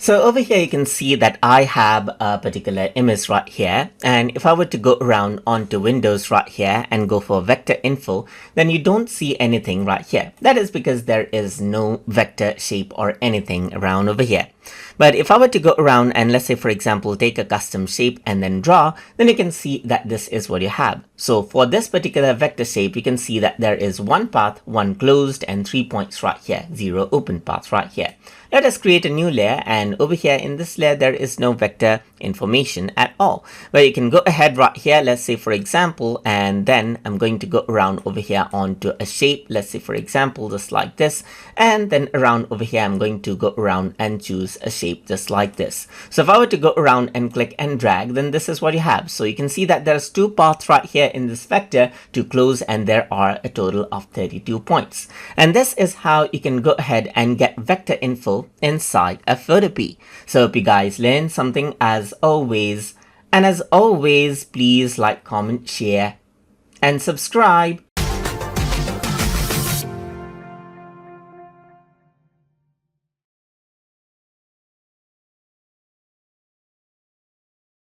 So over here you can see that I have a particular image right here, and if I were to go around onto Windows right here and go for vector info, then you don't see anything right here. That is because there is no vector shape or anything around over here. But if I were to go around and let's say for example take a custom shape and then draw, then you can see that this is what you have. So for this particular vector shape, you can see that there is one path, one closed, and 3 points right here, 0 open paths right here. Let us create a new layer, and over here in this layer there is no vector information at all. But you can go ahead right here, let's say for example, and then I'm going to go around over here onto a shape, let's say for example just like this, and then around over here I'm going to go around and choose a shape just like this. So if I were to go around and click and drag, then this is what you have. So you can see that there's 2 paths right here in this vector to close, and there are a total of 32 points. And this is how you can go ahead and get vector info inside a Photopea. So hope you guys learned something as always. And as always, please like, comment, share, and subscribe.